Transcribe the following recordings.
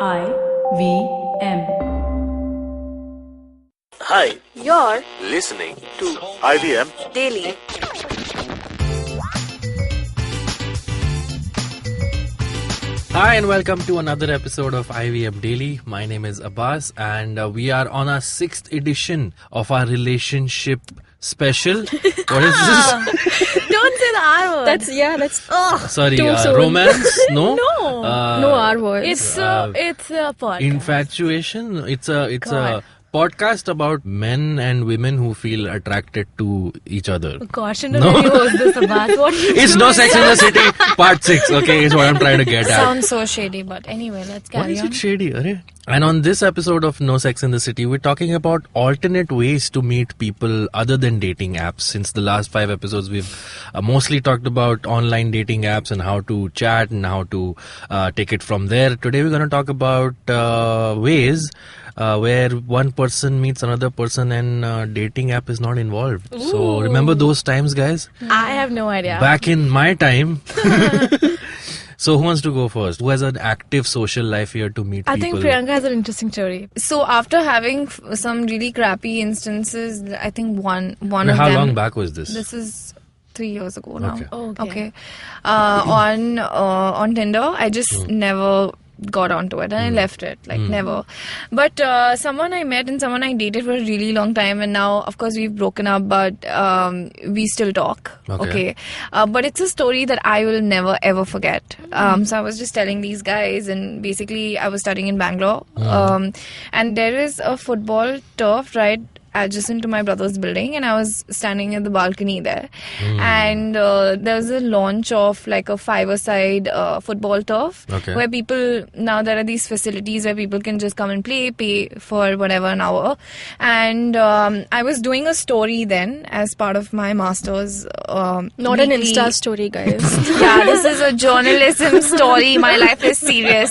IVM. Hi, You're listening to IVM. daily. Hi and welcome to another episode of IVM Daily. My name is Abbas and we are on our 6th edition of our relationship special. What is this? Don't say the R word. That's Sorry, too soon. romance? No? No. no R words. It's a podcast. Infatuation? It's a podcast about men and women who feel attracted to each other. Gosh, no. Was this Abbas? What It's No Sex in the City Part 6, okay, is what I'm trying to get at. Sounds so shady, but anyway, let's Why carry is on. it shady? Arey? And on this episode of No Sex in the City, we're talking about alternate ways to meet people other than dating apps. Since the last 5 episodes, we've mostly talked about online dating apps and how to chat and how to take it from there. Today, we're going to talk about ways where one person meets another person and dating app is not involved. Ooh. So remember those times, guys? I have no idea. Back in my time. So who wants to go first? Who has an active social life here to meet I people? think Priyanka has an interesting story. So after having some really crappy instances, I think one of them. How long back was this? This is 3 years ago now. Okay. Oh, Okay. On Tinder, I just never got onto it and I left it, never. But someone I met and someone I dated for a really long time, and now of course we've broken up, but we still talk. Okay. But it's a story that I will never ever forget. So I was just telling these guys, and basically I was studying in Bangalore, and there is a football turf right adjacent to my brother's building, and I was standing at the balcony there, and there was a launch of like a 5-a-side football turf, Okay. where people, now there are these facilities where people can just come and pay for whatever an hour, and I was doing a story then as part of my master's Not an Insta story, guys. yeah, this is a journalism story. My life is serious.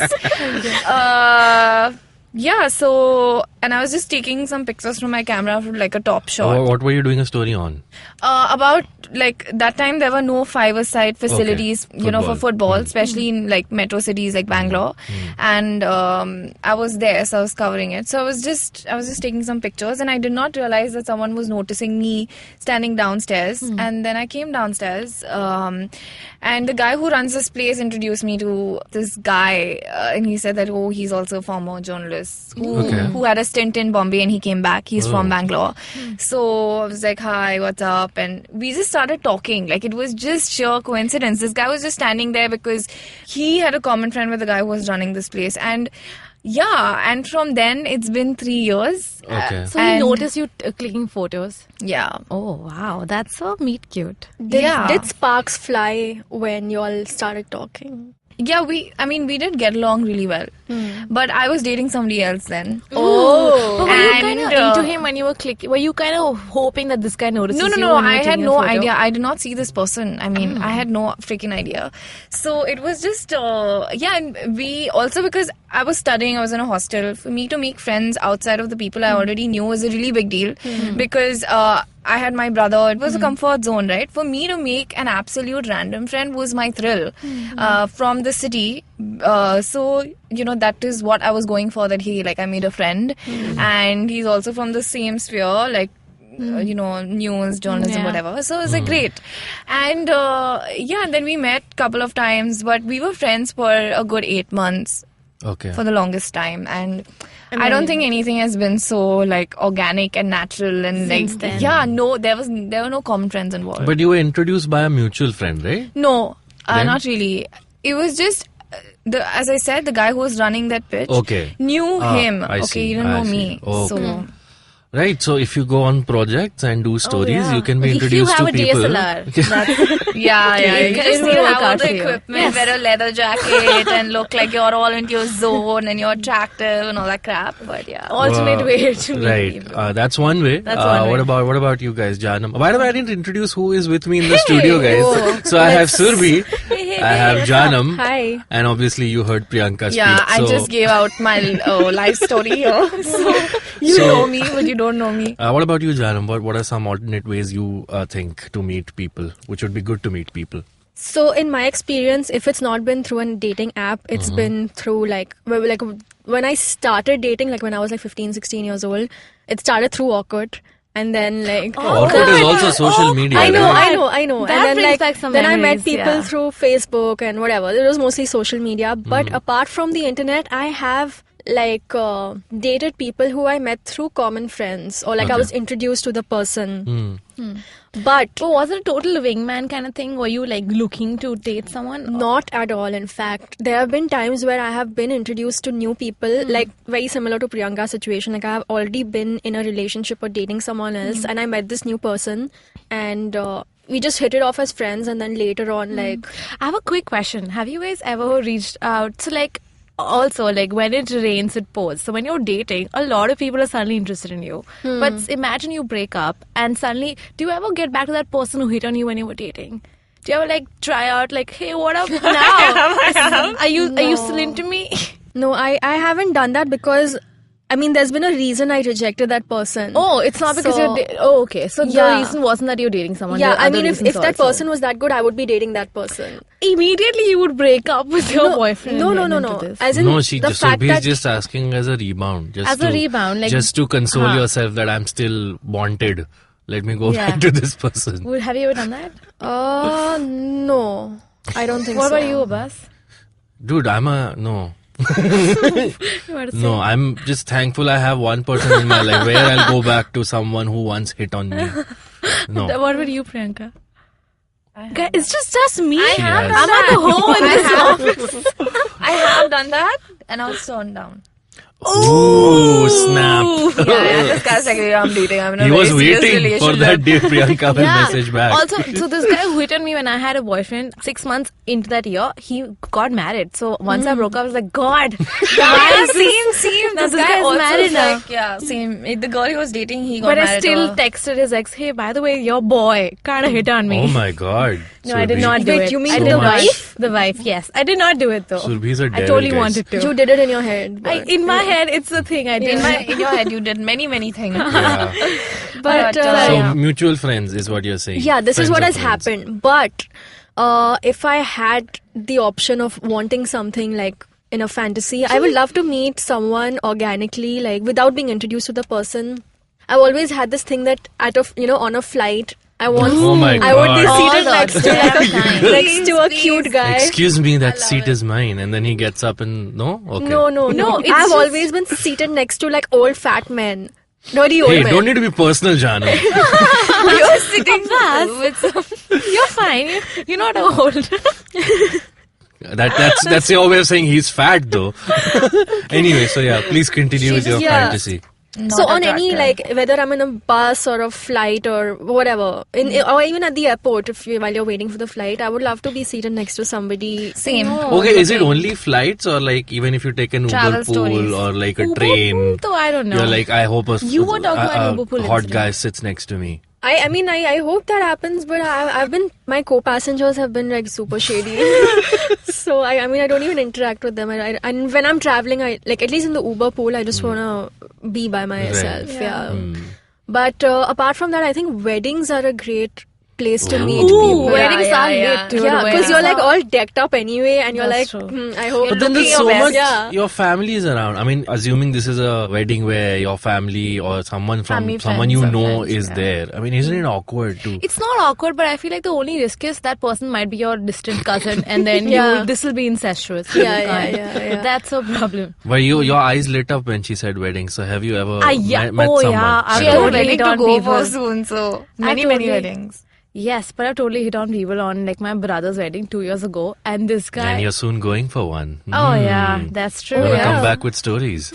And I was just taking some pictures from my camera for like a top shot. What were you doing a story on? About like that time there were no 5-a-side facilities, for football, especially in like metro cities like Bangalore. And I was there, so I was covering it. So I was just taking some pictures, and I did not realize that someone was noticing me standing downstairs. And then I came downstairs, and the guy who runs this place introduced me to this guy, and he said that he's also a former journalist who had a stint in Bombay, and he came back. He's from Bangalore. So I was like, hi, what's up? And we just started talking. Like, it was just sheer coincidence. This guy was just standing there because he had a common friend with the guy who was running this place. And and from then it's been 3 years. Okay. So he noticed you clicking photos. Yeah. Oh wow, that's so meet cute. Did sparks fly when you all started talking? Yeah, we did get along really well. But I was dating somebody else then. Oh, were you kind And, of into him when you were clicking? Were you kind of hoping that this guy notices you? No, when you're I had taking a no photo? idea. I did not see this person. I mean, I had no freaking idea. So it was just, and we also, because I was studying, I was in a hostel. For me to make friends outside of the people I already knew was a really big deal because I had my brother. It was a comfort zone, right? For me to make an absolute random friend was my thrill from the city. So, that is what I was going for, that I made a friend. And he's also from the same sphere, like, news, journalism, whatever. So it was great. And then we met a couple of times, but we were friends for a good 8 months. Okay. For the longest time, and I don't think anything has been so like organic and natural and Since like then. there were no common friends involved. But you were introduced by a mutual friend, right? No, Then? not really. It was just as I said, the guy who was running that pitch knew him. I see, He didn't know see. me. Okay. So Right, so if you go on projects and do stories, you can be If you introduced have to a people. DSLR, yeah. You just will need to work have all out the for you. equipment, Yes. wear a leather jacket, and look like you're all into your zone and you're attractive and all that crap. But alternate way to meet Right, people. that's one way. That's one way. What about you guys, Janam? By the way, I didn't introduce who is with me in the studio, guys. So I have Surbi, I have Janam, Hi. and obviously you heard Priyanka speak. yeah, I so, just gave out my life story here. So you know me, but you don't know me. what about you, Janam? What are some alternate ways you think to meet people, which would be good to meet people? So in my experience, if it's not been through a dating app, it's been through like when I started dating, like when I was like 15, 16 years old, it started through Orkut. And then like Orkut is also social media. I know. That and then brings like back some then I met memories, people yeah. through Facebook and whatever. It was mostly social media. But apart from the internet, I have like dated people who I met through common friends, or like I was introduced to the person. But was it a total wingman kind of thing? Were you like looking to date someone? not at all. In fact, there have been times where I have been introduced to new people, like very similar to Priyanka's situation. Like I have already been in a relationship or dating someone else, and I met this new person, and we just hit it off as friends, and then later on, like I have a quick question. Have you guys ever reached out? So like, also like when it rains it pours. So when you're dating, a lot of people are suddenly interested in you. But imagine you break up and suddenly, do you ever get back to that person who hit on you when you were dating? Do you ever like try out like, hey, what up now? Are you still into me? no, I haven't done that because. I mean, there's been a reason I rejected that person. Oh, it's not because So- oh, okay. So the Yeah. reason wasn't that you're dating someone. Yeah, there are I other mean, if reasons that also. person was that good, I would be dating that person. Immediately you would break up with your boyfriend. No, and no, get no, into no. this. As in, No, she the just fact Surbhi is that just asking as a rebound. As a rebound, like- just to console yourself that I'm still wanted. Let me go Yeah. back to this person. Have you ever done that? no, I don't think What so. about you, Abbas? Dude, no. You want to say? No, I'm just thankful I have one person in my life where I'll go back to someone who once hit on me. No. What about you, Priyanka? Okay, it's just me. She has. I'm at the home in this office. I have done that, and I was turned down. Ooh, snap. Yeah, this guy's like, yeah, I'm dating. I'm in a He very was serious waiting for relationship. that day Priyanka will message back. Also, so this guy who hit on me when I had a boyfriend, 6 months into that year, he got married. So once I broke up, I was like, God, Yeah, same. Now This this guy guy's also married is now. like, yeah, same. The girl he was dating, he got But I married. still to. texted his ex, hey, by the way, your boy kind of hit on me. Oh my god. No, I did Surbhi. not do Wait, it. you mean I the did not. wife? The wife, yes. I did not do it though. Surbhi's a I devil, totally guys. wanted to. You did it in your head. In my head, it's the thing I did. In your head, you did many things. Yeah. But So yeah. mutual friends is what you're saying. yeah, this is Friends what of has friends. happened. But if I had the option of wanting something like in a fantasy, I would love to meet someone organically, like without being introduced to the person. I've always had this thing that on a flight, I want Oh my I would be God. seated All next the to like time. next to a Please, cute guy. Excuse me, that seat is mine. And then he gets up and no? Okay. No, it's I've just- always been seated next to like old fat men. Nerdy old Hey, men. don't need to be personal, Janu. You're sitting with some. You're fine. You're not old. That's your way of saying he's fat, though. Anyway, so yeah, please continue with your Yeah. fantasy. So on any like whether I'm in a bus or a flight or whatever, or even at the airport, while you're waiting for the flight, I would love to be seated next to somebody. Same. Okay, is it only flights or like even if you take an Travel Uber pool stories. or like a Uber train? pool, though, I don't know. You're like, I hope You were talking about Uber pool hot incident. guy sits next to me. I mean, I hope that happens, but my co-passengers have been like super shady. So I mean, I don't even interact with them. And when I'm traveling, I like at least in the Uber pool, I just wanna be by myself. Right. Yeah. But apart from that, I think weddings are a great place to meet Ooh, people. weddings Yeah, are yeah, lit, dude. Yeah, because Weddings you're like are- all decked up anyway, and you're That's like, true. I hope. But then there's looking so your much. best. Yeah. Your family is around. I mean, assuming this is a wedding where your family or someone from Family, someone friends you or know friends, is yeah. there. I mean, isn't it awkward too? It's not awkward, but I feel like the only risk is that person might be your distant cousin, and then Yeah. this will be incestuous. Yeah, You yeah, can't. yeah. That's a problem. Were your eyes lit up when she said wedding? So have you ever yeah. met Oh, someone? yeah. I've She at has a a totally wedding hit to on go people. for soon, so many totally- weddings. Yes, but I've totally hit on people on like my brother's wedding 2 years ago, and this guy. And you're soon going for one. Oh yeah, that's true. Gonna yeah. come back with stories.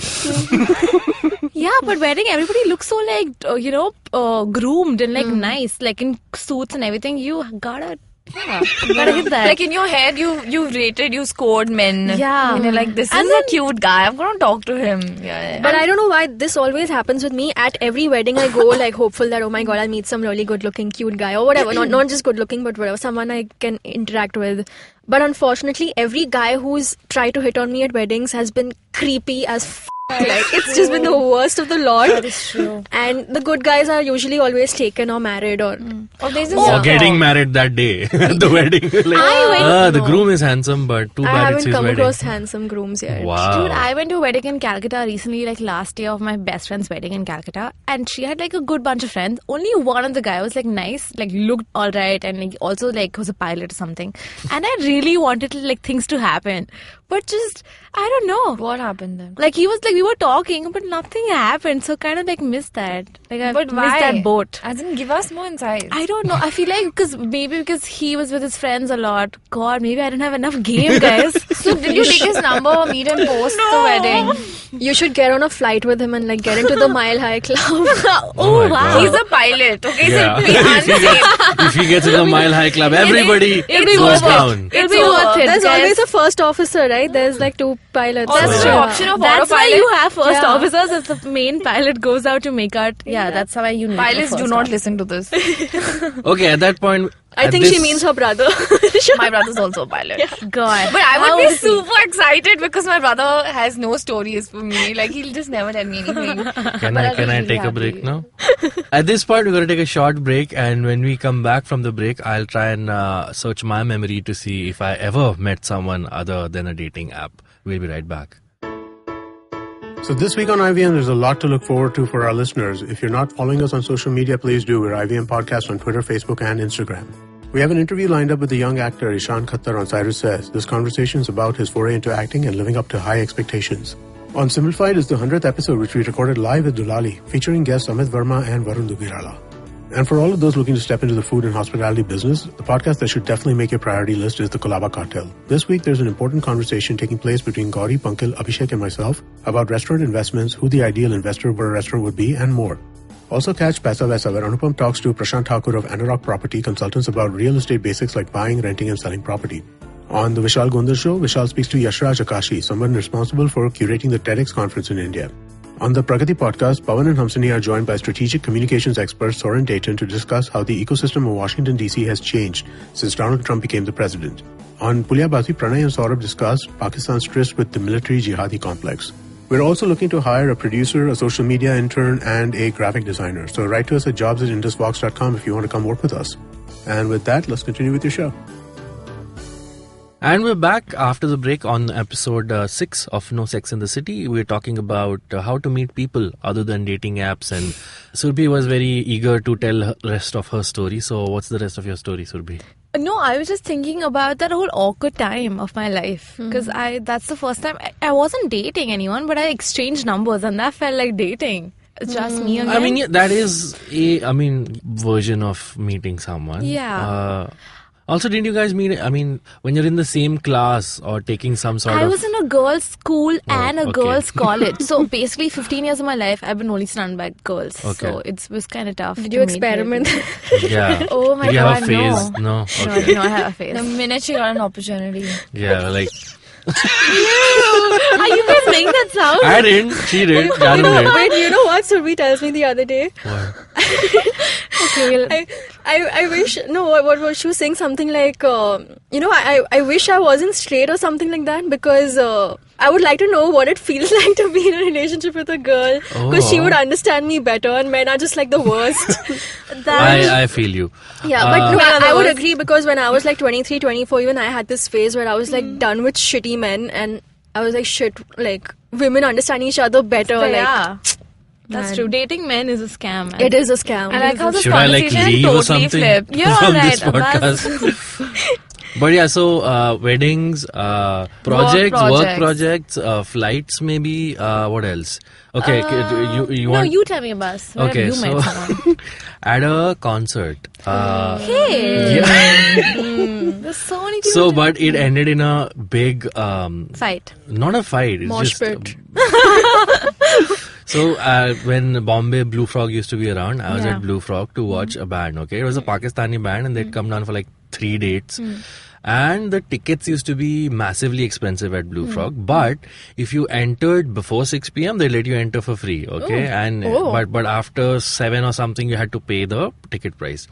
Yeah, but wedding, everybody looks so like groomed and like nice, like in suits and everything. You gotta hit that. Like in your head, you scored men. Yeah. And you're like, this And is a cute guy. I'm gonna talk to him. Yeah. But I don't know why this always happens with me. At every wedding, I go like hopeful that, oh my god, I'll meet some really good-looking, cute guy or whatever. Not just good-looking, but whatever, someone I can interact with. But unfortunately, every guy who's tried to hit on me at weddings has been creepy as Like, it's just been the worst of the lot. That is true. And the good guys are usually always taken or married or... Or there's this Or getting married that day at the wedding. Like, the groom is handsome, but too I bad it's haven't his come wedding. across handsome grooms yet. Wow. Dude, I went to a wedding in Calcutta recently, like last year of my best friend's wedding in Calcutta, and she had like a good bunch of friends. Only one of the guy was like nice, like looked alright, and like also like was a pilot or something. And I really wanted like things to happen, but just I don't know. What happened then? Like he was like we were talking, but nothing happened. So kind of like missed that. Like I But missed why? that boat. As in, give us more insights. I don't know. I feel like because he was with his friends a lot. God, maybe I didn't have enough game, guys. So did you take his number or meet him post the wedding? You should get on a flight with him and like get into the Mile High Club. Oh my God. He's a pilot, okay? Yeah. So it'll be unsafe. If he gets in the Mile High Club, everybody it'll be goes worth it. down. It'll be It's worth it. There's guys. always a first officer, right? There's like 2 pilots. Or there's true. an option of That's why autopilot. you have first Yeah. officers if the main pilot goes out to make out. Yeah, that's why you need Pilots the do first not officer. listen to this. Okay, at that point, I at think this- she means her brother. My brother's also a pilot. God. But I How would be is he? super excited because my brother has no stories for me. Like, he'll just never tell me anything. Can But I I'll be really take a happy. break now? At this point, we're going to take a short break, and when we come back from the break, I'll try and search my memory to see if I ever met someone other than a dating app. We'll be right back. So this week on IVM, there's a lot to look forward to for our listeners. If you're not following us on social media, please do. We're IVM Podcast on Twitter, Facebook, and Instagram. We have an interview lined up with the young actor Ishan Khattar on Cyrus Says. This conversation is about his foray into acting and living up to high expectations. On Simplified is the 100th episode, which we recorded live at Dulali, featuring guests Amit Verma and Varun Dugirala. And for all of those looking to step into the food and hospitality business, the podcast that should definitely make your priority list is the Kolaba Cocktail. This week, there's an important conversation taking place between Gauri, Pankil, Abhishek, and myself about restaurant investments, who the ideal investor for a restaurant would be, and more. Also catch Paisa Vaisa, where Anupam talks to Prashant Thakur of Anurag Property Consultants about real estate basics like buying, renting, and selling property. On the Vishal Gondal Show, Vishal speaks to Yashraj Akashi, someone responsible for curating the TEDx conference in India. On the Pragati podcast, Pawan and Hamsini are joined by strategic communications expert Soren Dayton to discuss how the ecosystem of Washington, D.C. has changed since Donald Trump became the president. On Pulyabazi, Pranay and Saurabh discuss Pakistan's tryst with the military jihadi complex. We're also looking to hire a producer, a social media intern, and a graphic designer. So write to us at jobs@indusvox.com if you want to come work with us. And with that, let's continue with your show. And we're back after the break on episode 6 of No Sex in the City. We're talking about how to meet people other than dating apps. And Surbhi was very eager to tell the rest of her story. So what's the rest of your story, Surbhi? No, I was just thinking about that whole awkward time of my life because that's the first time I wasn't dating anyone, but I exchanged numbers and that felt like dating. It's just me again. I mean, yeah, that is version of meeting someone. Yeah. Also, didn't you guys meet, when you're in the same class or taking some sort I of... was in a girls' school and a okay. girls' college. So basically 15 years of my life, I've been only surrounded by girls. Okay. So it was kind of tough. Did to you meet experiment? people. Yeah. Oh my Did you have a God, phase? no. No? No, I Okay. did not have a face. The minute you got an opportunity. Yeah, like... Are you guys making that sound? I didn't. She did. Janam did. Wait, you know what Surbhi tells me the other day? What? Okay, I wish, no, what was she was saying something like, I wish I wasn't straight or something like that because I would like to know what it feels like to be in a relationship with a girl because she Oh. would understand me better and men are just like the worst. I feel you. Yeah, but no, Men are the I would worst. agree because when I was like 23, 24, even I had this phase where I was like done with shitty men and I was like, shit, like women understand each other better. Like, yeah. That's Man. true. Dating men is a scam. Man. it is a scam. I like how this Should I conversation leave or totally something flipped. You're from alright, this podcast? But yeah, so weddings, projects, work projects, flights maybe, what else? Okay, you No, want... you tell me about us. Where Okay, have you so met someone? at a concert. Hey! There's so many people. So, but it ended in a big, Fight. not a fight. It's Mosh just, pit. So when Bombay Blue Frog used to be around, I was Yeah. at Blue Frog to watch a band. Okay, it was a Pakistani band, and they'd come down for like 3 dates. And the tickets used to be massively expensive at Blue Frog. But if you entered before 6 p.m., they let you enter for free. Okay, and but after 7 or something, you had to pay the ticket price.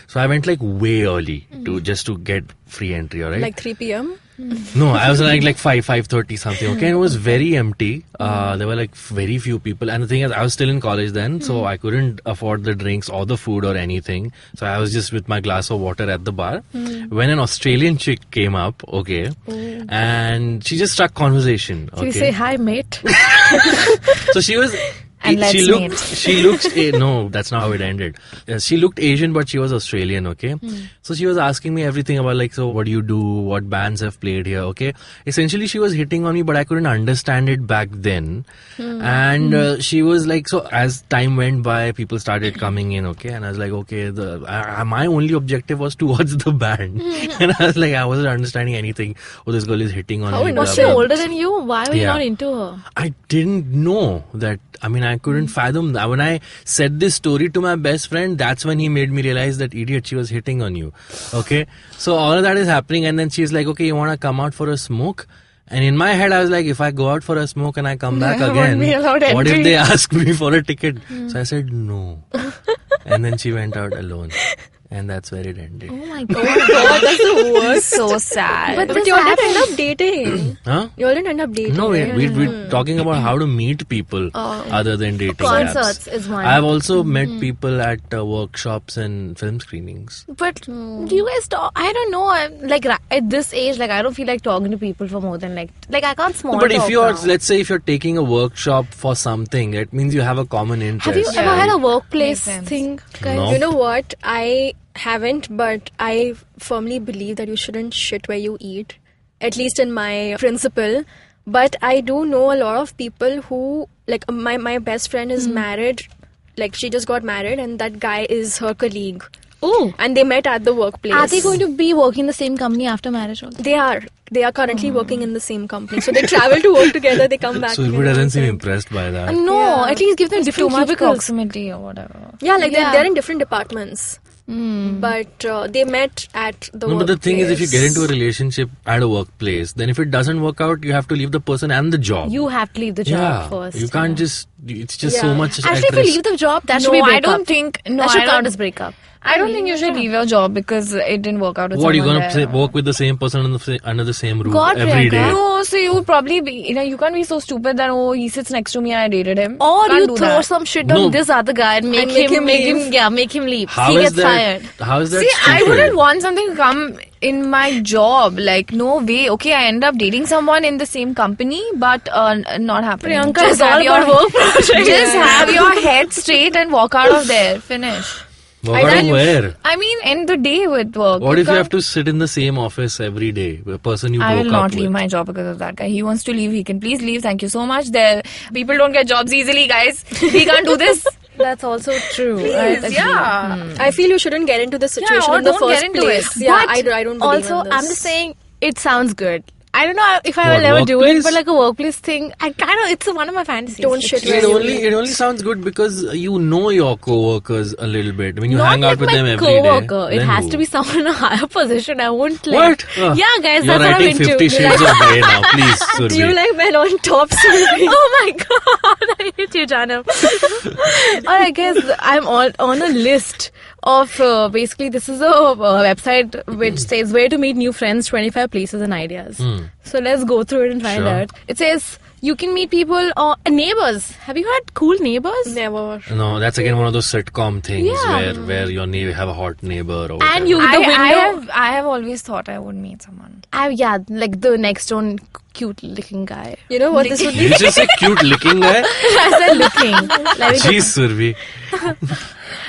So I went like way early to just to get free entry. Alright. Like 3 p.m. No, I was like 5:30 something. Okay, and it was very empty. There were like very few people, and the thing is, I was still in college then, so I couldn't afford the drinks or the food or anything. So I was just with my glass of water at the bar. When an Australian chick came up, okay, and she just struck conversation. So you Okay, say, hi, mate. so she was. And let's meet. She looked, no, that's not how it ended. She looked Asian, but she was Australian, okay? So she was asking me everything about like, so what do you do? What bands have played here, okay? Essentially, she was hitting on me, but I couldn't understand it back then. And she was like, so as time went by, people started coming in, okay? And I was like, okay, my only objective was towards the band. And I was like, I wasn't understanding anything. Oh, this girl is hitting on me. Was she older than you? Why were you not into her? I didn't know that. I mean, I couldn't fathom that. When I said this story to my best friend, that's when he made me realize that, idiot, she was hitting on you. Okay? So all of that is happening, and then she's like, okay, you want to come out for a smoke? And in my head, I was like, if I go out for a smoke and I come back again, what if they ask me for a ticket? So I said, no. And then she went out alone. And that's where it ended. Oh my god, that's the worst. So sad. But you all didn't end up dating. Huh? You all didn't end up dating. No, right? we're talking about how to meet people other than dating Concerts apps. is one. I've also met people at workshops and film screenings. But do you guys talk? I don't know. Like at this age, like I don't feel like talking to people for more than like I can't small But talk if you're, now. let's say if you're taking a workshop for something, it means you have a common interest. Have you ever had a workplace Makes sense. thing, guys? No. You know what? I haven't, but I firmly believe that you shouldn't shit where you eat. At least in my principle. But I do know a lot of people who, like my best friend is married. Like she just got married, and that guy is her colleague. Oh, And they met at the workplace. are they going to be working in the same company after marriage also? They are. They are currently working in the same company. So they travel to work together. They come back. So together. doesn't seem impressed by that. No, Yeah. at least give them Too different much cubicles. proximity or whatever. Yeah, like Yeah. they're in different departments. But they met at the No, workplace. but the thing is, if you get into a relationship at a workplace, then if it doesn't work out, you have to leave the person and the job. You have to leave the job yeah, first. you can't just. It's just so Yeah. much. Actually, at if you risk. leave the job, that should No, be I breakup. don't think. No, that should I count don't- as breakup. I don't think you should leave your job because it didn't work out with What, you're someone gonna there. work with the same person under the same roof God, every day? Priyanka. No, so you would probably be, you can't be so stupid that, oh, he sits next to me and I dated him. Or Can't you do throw that. some shit No. on this other guy and make make him leave. make him leave. How he is gets that? fired. How is that? See, I stupid? wouldn't want something to come in my job. Like, no way. Okay, I end up dating someone in the same company, but not happening. Priyanka, Just it's all have your about work project. Just have your head straight and walk out of there. Finish. Walk out of where? I mean, end the day with work. What if you can't- have to sit in the same office every day? The person you I will broke not up leave with. my job because of that guy. He wants to leave. He can please leave. Thank you so much. There, people don't get jobs easily, guys. We can't do this. That's also true. I Please, agree. yeah. I feel you shouldn't get into the situation or in the don't first get into place. it. Yeah, But I don't believe also, in this. I'm just saying, it sounds good. I don't know if I will What, ever do it, workplace? but like a workplace thing, it's one of my fantasies. Don't shit where It you only eat. it only sounds good because you know your co-workers a little bit. When you Not hang out like with my them every day. coworker. It then has who? to be someone in a higher position. I won't like. What? Ugh. Yeah, guys, You're that's what I'm writing into. 50 Shades of Grey now, please, Do you Survi. like men on top, Survi? Oh my god, I hate you, Janam. Alright, guys, I'm on a list of basically this is a website which says where to meet new friends, 25 places and ideas. So let's go through it and find Sure. out. It says you can meet people or neighbors. Have you had cool neighbors? Never. No, that's again one of those sitcom things Yeah. where your neighbor have a hot neighbor or And you, the I window. have always thought I would meet someone. Yeah, like the next door cute looking guy. You know what this would be? You just say cute looking guy? I said looking. Like, Jeez, Survi.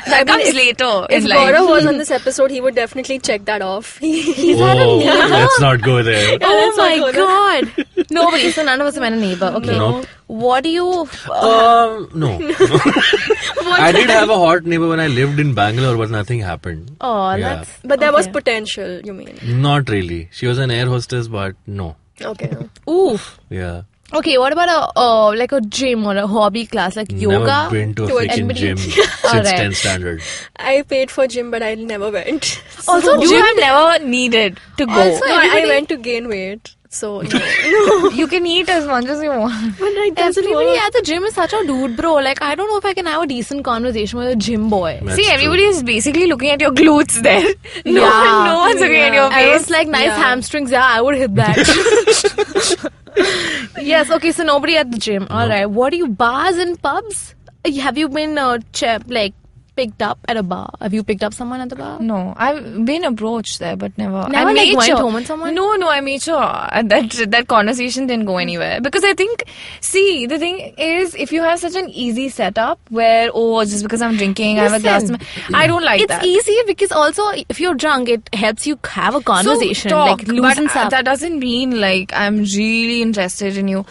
That comes later If in life. Gaurav was on this episode, he would definitely check that off. He's Oh, let's not go there. oh that's my not god. Nobody. So none of us have met a neighbor. Okay. Nope. What do you... No. I did have a hot neighbor when I lived in Bangalore, but nothing happened. Oh, Yeah. that's... But there was okay. potential, you mean? Not really. She was an air hostess, but no. Okay. Oof. Yeah. Okay, what about like a gym or a hobby class like yoga? Never been to a freaking anybody? gym since Alright. 10th standard. I paid for gym, but I never went. Also, You gym have never needed to go. Also, No, I everybody- went to gain weight. So, no. You can eat as much as you want. But it doesn't Everybody work. at the gym is such a dude, bro. Like, I don't know if I can have a decent conversation with a gym boy. That's See, true. everybody is basically looking at your glutes there. No one's looking at your I face. was like, nice hamstrings. Yeah, I would hit that. Yes, okay, so nobody at the gym. All right. What do you, bars and pubs? Have you been picked up at a bar? Have you picked up someone at the bar? No, I've been approached there, but never. Never, I like, made went sure. home with someone? No, I made sure that conversation didn't go anywhere. Because I think, see, the thing is, if you have such an easy setup where, just because I'm drinking, I have a glass. I don't like that. It's easy because also if you're drunk, it helps you have a conversation, So talk, like loosens but up. that doesn't mean like I'm really interested in you.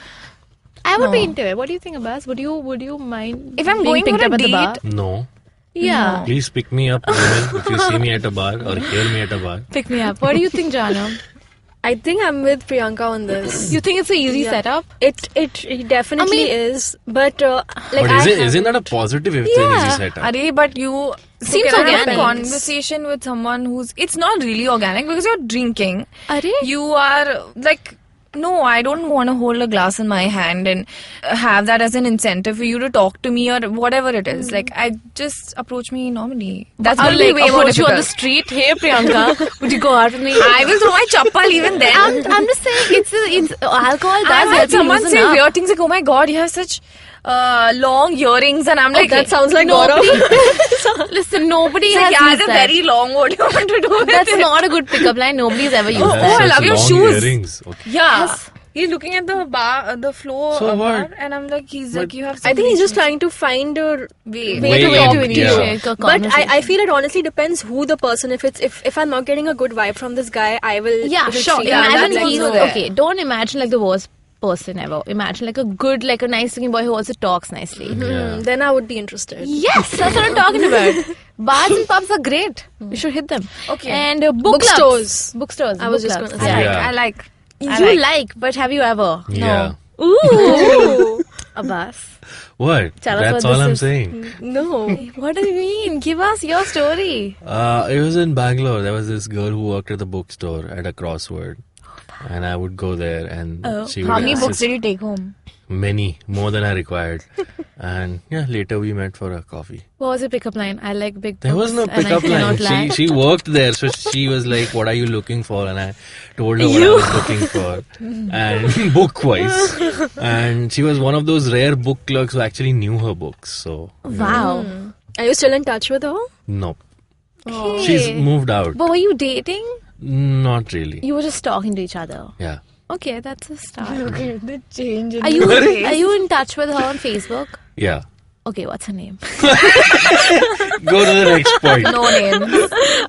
I would be No. into it. What do you think, Abbas? Would you mind If I'm being going picked for up a at the bar? date, No. Yeah. Please pick me up, women, if you see me at a bar or hear me at a bar. Pick me up. What do you think, Jana? I think I'm with Priyanka on this. You think it's an easy Yeah. setup? It definitely is, but like But isn't that a positive if it's an easy setup? Arey, but you Seems can I have organic. a conversation with someone who's it's not really organic because you're drinking. Arey? You are like, no, I don't want to hold a glass in my hand and have that as an incentive for you to talk to me or whatever it is. Like, I just approach me normally. That's I'll going to be way more approach you on the difficult. street. Hey, Priyanka, would you go out with me? I will throw my chappal even then. I'm just saying, it's alcohol does I've help had you someone loosen say up. weird things like, oh my god, you have such long earrings, and I'm like, that sounds like Nobody, listen, nobody It's has like, yeah, used they're that. very long. What do you want to do with That's it? not a good pickup line. Nobody's ever used Oh, that. I love your long shoes. Earrings. Okay. Yeah. Yes. He's looking at the bar, the floor So bar, what? and I'm like, he's But like, you have. I think he's just trying to find a way. way to Way talk in, to you. yeah. Shake a But I conversation. feel it honestly depends who the person. If I'm not getting a good vibe from this guy, I will. Yeah, will sure. see- Imagine that's he's also there. okay. Don't imagine like the worst person ever. Imagine like a good, like a nice looking boy who also talks nicely. Yeah. Then I would be interested. Yes, that's what I'm talking about. Bars and pubs are great. You should hit them. Okay. And Bookstores. Bookstores. I was book just clubs. gonna say. Yeah. I like. You like, but have you ever? Yeah. Ooh. Abbas. What? Tell us That's what all this I'm is. saying. No. What do you mean? Give us your story. It was in Bangalore. There was this girl who worked at the bookstore at a crossword. And I would go there and she would How many assist- books did you take home? Many, more than I required. And yeah, later we met for a coffee. What was your pickup line? I like big books. There was no and I pickup cannot line. lie. She worked there, so she was like, "What are you looking for?" And I told her what I was looking for, and book wise. And she was one of those rare book clerks who actually knew her books. So Wow. Are you still in touch with her? no, Okay. she's moved out. But were you dating? Not really. You were just talking to each other. Yeah. Okay, that's a start. The change in Are you in touch with her on Facebook? Yeah. Okay, what's her name? Go to the next point. no name?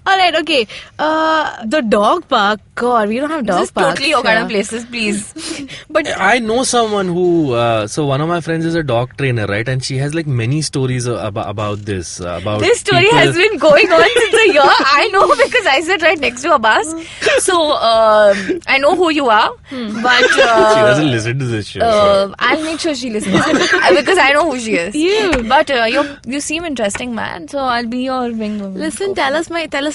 All right, okay. The dog park. God, we don't have dog This is parks. totally your kind of here. places, please. But I know someone who, so one of my friends is a dog trainer, right? And she has like many stories about this. About This story people- has been going on since a year. I know because I sit right next to Abbas. So, I know who you are. But She doesn't listen to this show. So. I'll make sure she listens because I know who she is. You. But you seem interesting, man. So I'll be your wing. Listen, tell us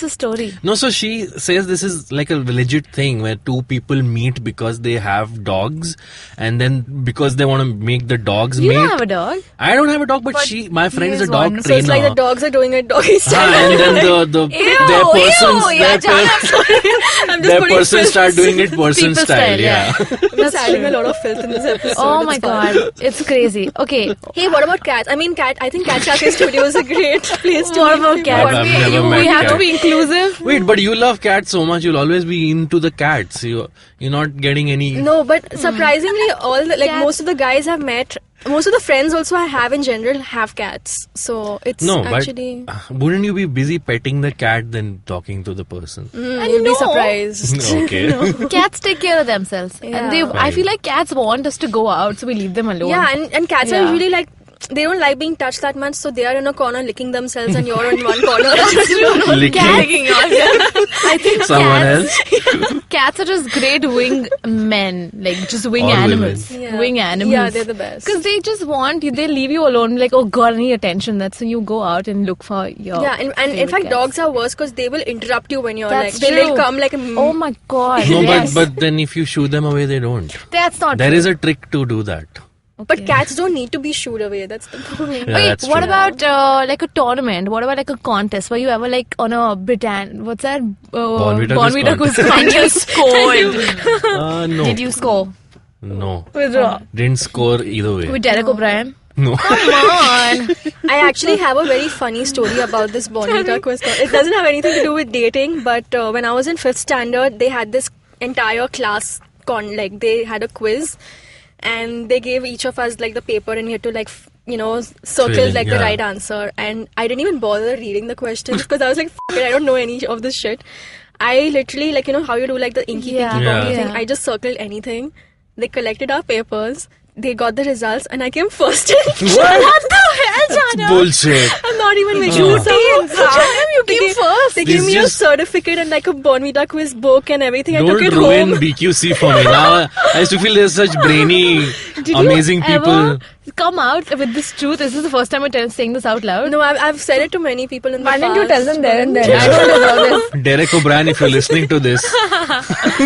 a story. No, so she says this is like a legit thing where two people meet because they have dogs, and then because they want to make the dogs You mate. don't have a dog. I don't have a dog, but But my friend he is a is dog one. so trainer. it's like the dogs are doing it doggy style. And then their persons, yeah, I'm just their putting persons filth. start doing it person People style. style, Yeah. I'm just adding a lot of filth in this episode. Oh my It's fine. god, it's crazy. Okay, Hey, what about cats? I mean, I think Cat Cafe Studio is a great place to what meet about people. cats? I've never met We have to cat. be inclusive. Wait, but you love cats so much, you'll always be into the cats. You're not getting any. No, but surprisingly, all the, like Cats. most of the guys I've met, most of the friends also I have in general have cats. So it's No, actually but wouldn't you be busy petting the cat than talking to the person? you'll be No. surprised. Okay. Cats take care of themselves, Yeah. and I feel like cats want us to go out, so we leave them alone. Yeah, and cats Yeah. are usually like they don't like being touched that much, so they are in a corner licking themselves and you're in one corner. Licking I think someone else. cats are just great wing men, like just wing Or animals. women. Yeah. Wing animals. Yeah, they're the best. Because they just want you, they leave you alone, like, oh god, I need attention. That's when you go out and look for your. Yeah, and in fact, dogs are worse because they will interrupt you when you're That's like, they'll true. come like a. Oh my god. No, yes. but then if you shoo them away, they don't. That's not There true. is a trick to do that. But cats don't need to be shooed away. That's the point. Yeah, Wait, that's what true. about like a tournament? What about like a contest? Were you ever like on a Britannia? What's that? Bonvita quiz quiz And you scored. No. Did you score? No. with Didn't score either way. Derek O'Brien? No. Come on. I actually have a very funny story about this Bonvita quiz. It doesn't have anything to do with dating, but when I was in 5th standard, they had this entire class they had a quiz, and they gave each of us like the paper, and we had to circle Fill in, like the yeah. right answer. And I didn't even bother reading the questions because I was like, F it, I don't know any of this shit. I literally how you do like the inky Yeah. pinky Yeah. ponky thing. Yeah. I just circled anything. They collected our papers. They got the results, and I came first. What the hell, Jana? Bullshit. I'm not even making You this up. came first. They gave This me a just- certificate and like a Bonvita quiz book and everything. I Don't took it ruin home. BQC for me. Now I used to feel there's such brainy, amazing Did you people. ever come out with this truth? Is this the first time I'm saying this out loud? No, I've said it to many people in the Why past. didn't you tell them there and then? Yeah. I don't deserve this. Derek O'Brien, if you're listening to this,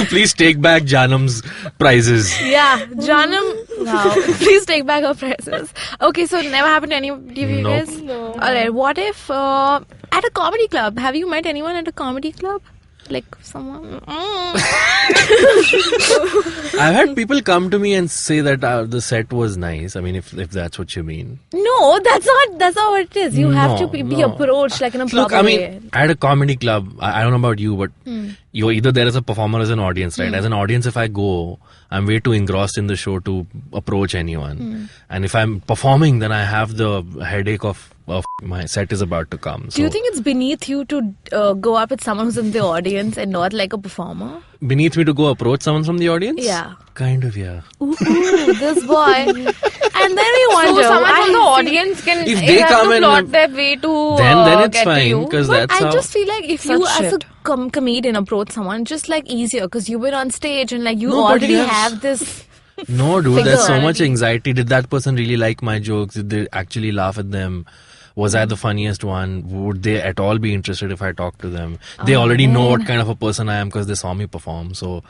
please take back Janam's prizes. Yeah, Janam. Wow. Please take back our prizes. Okay, so never happened to any of you Nope. guys? No. Alright, what if at a comedy club, have you met anyone at a comedy club? Like someone? I've had people come to me and say that the set was nice. I mean, if that's what you mean. No, that's not what it is. You have to be No. approached like in a Look, proper I way. mean, at a comedy club, I don't know about you, but you're either there as a performer or as an audience, right? As an audience, if I go, I'm way too engrossed in the show to approach anyone. And if I'm performing, then I have the headache of my set is about to come. Do you think it's beneath you to go up with someone who's in the audience and not like a performer? beneath me to go approach someone from the audience? Yeah. Kind of, yeah. Ooh, this boy. And then we wonder. So someone from the I- audience can If they have come to and- plot their way to Then it's get to fine, you. because But that's I how... just feel like if Such you as a shit. comedian approach someone, just like easier because you've been on stage and like you No, but already yes. have this. No, dude, there's so Figure. much anxiety. Did that person really like my jokes? Did they actually laugh at them? Was I the funniest one? Would they at all be interested if I talk to them? They already know what kind of a person I am because they saw me perform. So,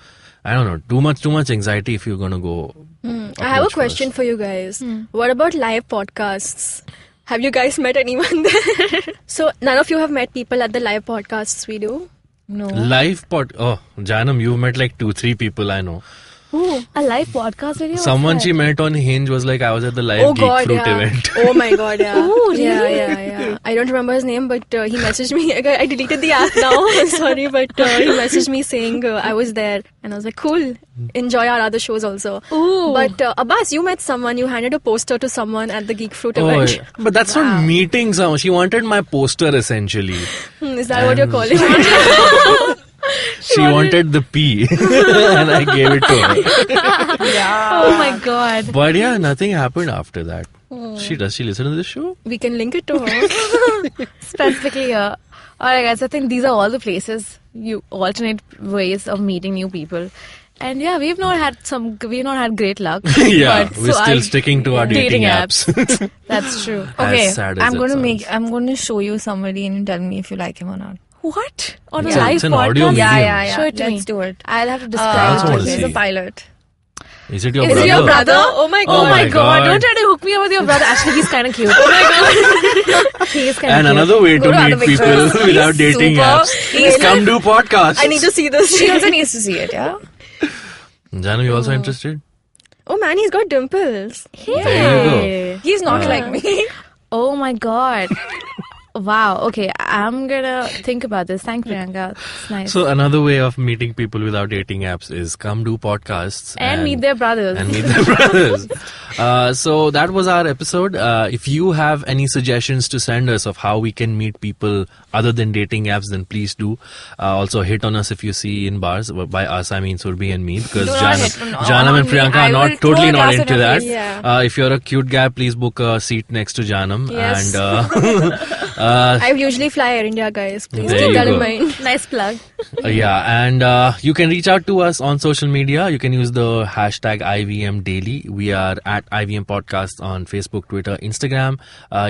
I don't know. Too much anxiety if you're going to go. I have a question for you guys. What about live podcasts? Have you guys met anyone there? So none of you have met people at the live podcasts we do? No. Live Oh, Janam, you've met like 2-3 people I know. Ooh, a live podcast video? Someone What's she that? met on Hinge was like, I was at the live Oh Geek god, Fruit yeah. event. Oh my god, yeah. Ooh, really? Yeah. I don't remember his name, but he messaged me. I deleted the app now. Sorry, but he messaged me saying I was there, and I was like, cool. Enjoy our other shows also. Ooh. But Abbas, you met someone. You handed a poster to someone at the Geek Fruit Oh, event. yeah. But that's not meeting someone. She wanted my poster essentially. Is that what you're calling it? She wanted the P and I gave it to her. Oh my god. But yeah, nothing happened after that. Does she listen to this show? We can link it to her. Specifically here. Alright guys, I think these are all the places, you alternate ways of meeting new people. And yeah, we've not had great luck. Yeah, but we're so still I- sticking to our dating apps. That's true. Okay, As sad as I'm it going to sounds. show you somebody and you tell me if you like him or not. What? On It's a a- live it's an podcast? audio medium. Yeah. Show it to Let's me. do it. I'll have to I describe also it. wanna It's see. a pilot. Is it your Is brother? it your brother? Oh my god. Oh my my god. God. Don't try to hook me up with your brother. Actually, he's kind of cute. Oh my god. He is kind of And cute. another way to Go to meet other people pictures. without He's dating super- apps he's is come do podcasts. I need to see this. She also needs to see it, yeah? Janam, you also interested? Oh man, he's got dimples. There you He's not like me. Oh my god. Wow. Okay, I'm gonna think about this. Thank Priyanka. It's nice. So another way of meeting people without dating apps is come do podcasts and meet their brothers. So that was our episode. If you have any suggestions to send us of how we can meet people other than dating apps, then please do. Also hit on us if you see in bars. By us, I mean Surbi and me, because Janam and Priyanka are not into that. Yeah. If you're a cute guy, please book a seat next to Janam. Yes. And I usually fly Air India, guys. Please There keep you that go. in mind. Nice plug. and you can reach out to us on social media. You can use the hashtag IVM Daily. We are at IVM Podcast on Facebook, Twitter, Instagram.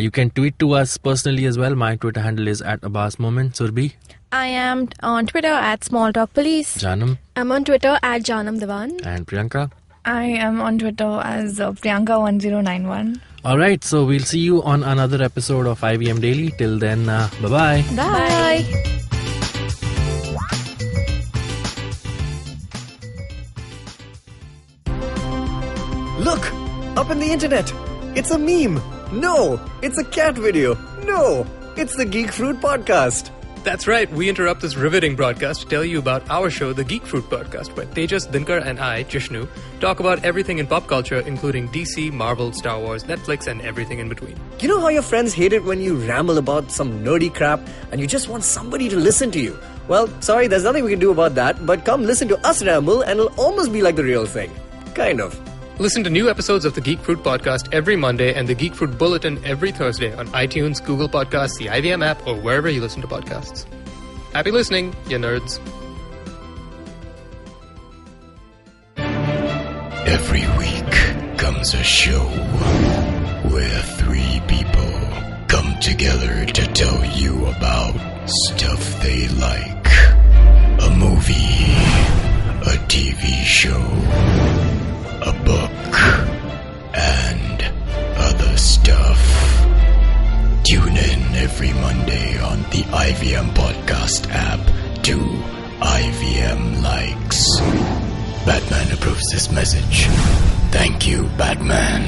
You can tweet to us personally as well. My Twitter handle is at Abbas Moment. Surbi, I am on Twitter at SmallTalkPolice. Janam, I'm on Twitter at Janam Devan. and Priyanka. I am on Twitter as Priyanka1091. All right, so we'll see you on another episode of IVM Daily. Till then, bye-bye. Bye. Look! Up in the internet! It's a meme! No! It's a cat video! No! It's the Geek Fruit Podcast! That's right, we interrupt this riveting broadcast to tell you about our show, The Geek Fruit Podcast, where Tejas, Dinkar and I, Jishnu, talk about everything in pop culture, including DC, Marvel, Star Wars, Netflix, and everything in between. You know how your friends hate it when you ramble about some nerdy crap and you just want somebody to listen to you? Well, sorry, there's nothing we can do about that, but come listen to us ramble and it'll almost be like the real thing. Kind of. Listen to new episodes of The Geek Fruit Podcast every Monday and The Geek Fruit Bulletin every Thursday on iTunes, Google Podcasts, the IVM app, or wherever you listen to podcasts. Happy listening, you nerds. Every week comes a show where three people come together to tell you about stuff they like. A movie, a TV show, a book, and other stuff. Tune in every Monday on the IVM Podcast app to IVM Likes. Batman approves this message. Thank you, Batman.